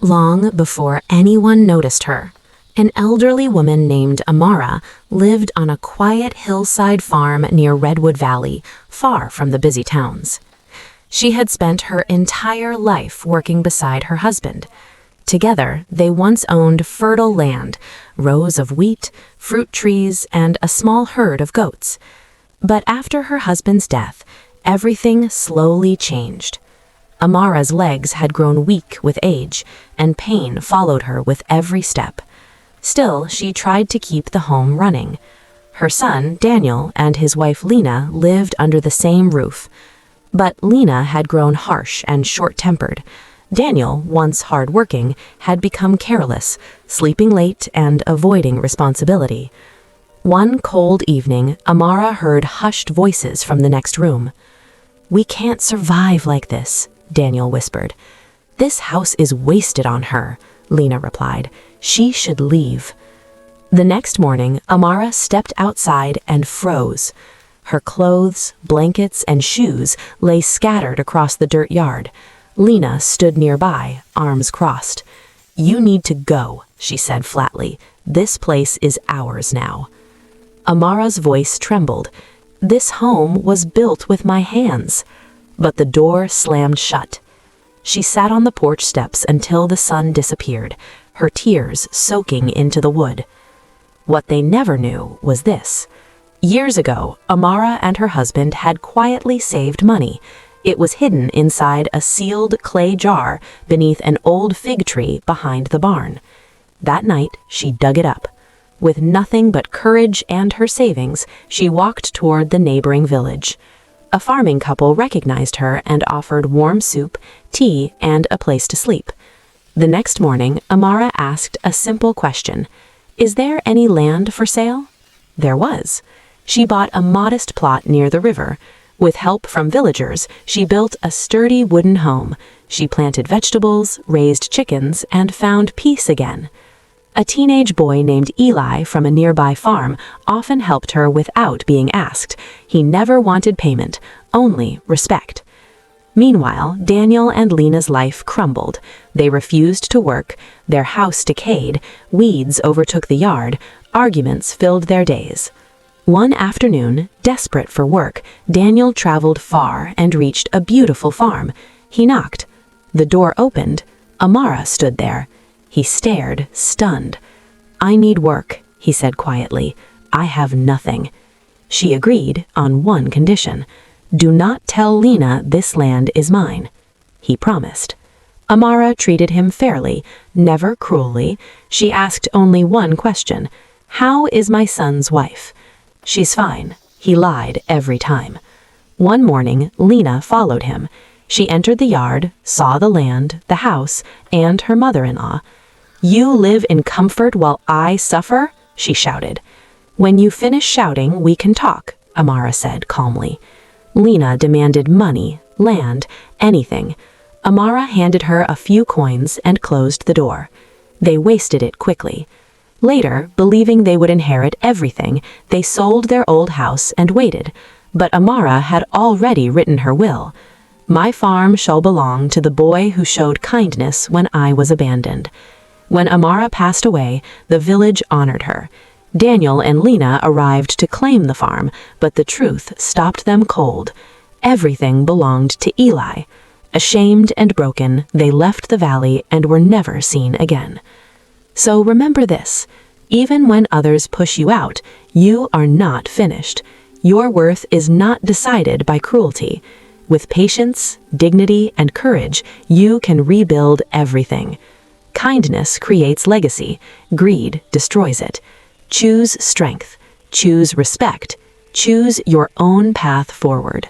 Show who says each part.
Speaker 1: Long before anyone noticed her, an elderly woman named Amara lived on a quiet hillside farm near Redwood Valley, far from the busy towns. She had spent her entire life working beside her husband. Together, they once owned fertile land, rows of wheat, fruit trees, and a small herd of goats. But after her husband's death, everything slowly changed. Amara's legs had grown weak with age, and pain followed her with every step. Still, she tried to keep the home running. Her son, Daniel, and his wife Lena lived under the same roof. But Lena had grown harsh and short-tempered. Daniel, once hard-working, had become careless, sleeping late and avoiding responsibility. One cold evening, Amara heard hushed voices from the next room. "We can't survive like this," Daniel whispered. "This house is wasted on her," Lena replied. "She should leave." The next morning, Amara stepped outside and froze. Her clothes, blankets, and shoes lay scattered across the dirt yard. Lena stood nearby, arms crossed. "You need to go," she said flatly. "This place is ours now." Amara's voice trembled. "This home was built with my hands." But the door slammed shut. She sat on the porch steps until the sun disappeared, her tears soaking into the wood. What they never knew was this. Years ago, Amara and her husband had quietly saved money. It was hidden inside a sealed clay jar beneath an old fig tree behind the barn. That night, she dug it up. With nothing but courage and her savings, she walked toward the neighboring village. A farming couple recognized her and offered warm soup, tea, and a place to sleep. The next morning, Amara asked a simple question. "Is there any land for sale?" There was. She bought a modest plot near the river. With help from villagers, she built a sturdy wooden home. She planted vegetables, raised chickens, and found peace again. A teenage boy named Eli from a nearby farm often helped her without being asked. He never wanted payment, only respect. Meanwhile, Daniel and Lena's life crumbled. They refused to work, their house decayed, weeds overtook the yard, arguments filled their days. One afternoon, desperate for work, Daniel traveled far and reached a beautiful farm. He knocked. The door opened. Amara stood there. He stared, stunned. "I need work," he said quietly. "I have nothing." She agreed on one condition. "Do not tell Lena this land is mine." He promised. Amara treated him fairly, never cruelly. She asked only one question. "How is my son's wife?" "She's fine." He lied every time. One morning, Lena followed him. She entered the yard, saw the land, the house, and her mother-in-law. "You live in comfort while I suffer?" she shouted. "When you finish shouting, we can talk," Amara said calmly. Lena demanded money, land, anything. Amara handed her a few coins and closed the door. They wasted it quickly. Later, believing they would inherit everything, they sold their old house and waited. But Amara had already written her will. "My farm shall belong to the boy who showed kindness when I was abandoned." When Amara passed away, the village honored her. Daniel and Lena arrived to claim the farm, but the truth stopped them cold. Everything belonged to Eli. Ashamed and broken, they left the valley and were never seen again. So remember this, even when others push you out, you are not finished. Your worth is not decided by cruelty. With patience, dignity, and courage, you can rebuild everything. Kindness creates legacy. Greed destroys it. Choose strength. Choose respect. Choose your own path forward.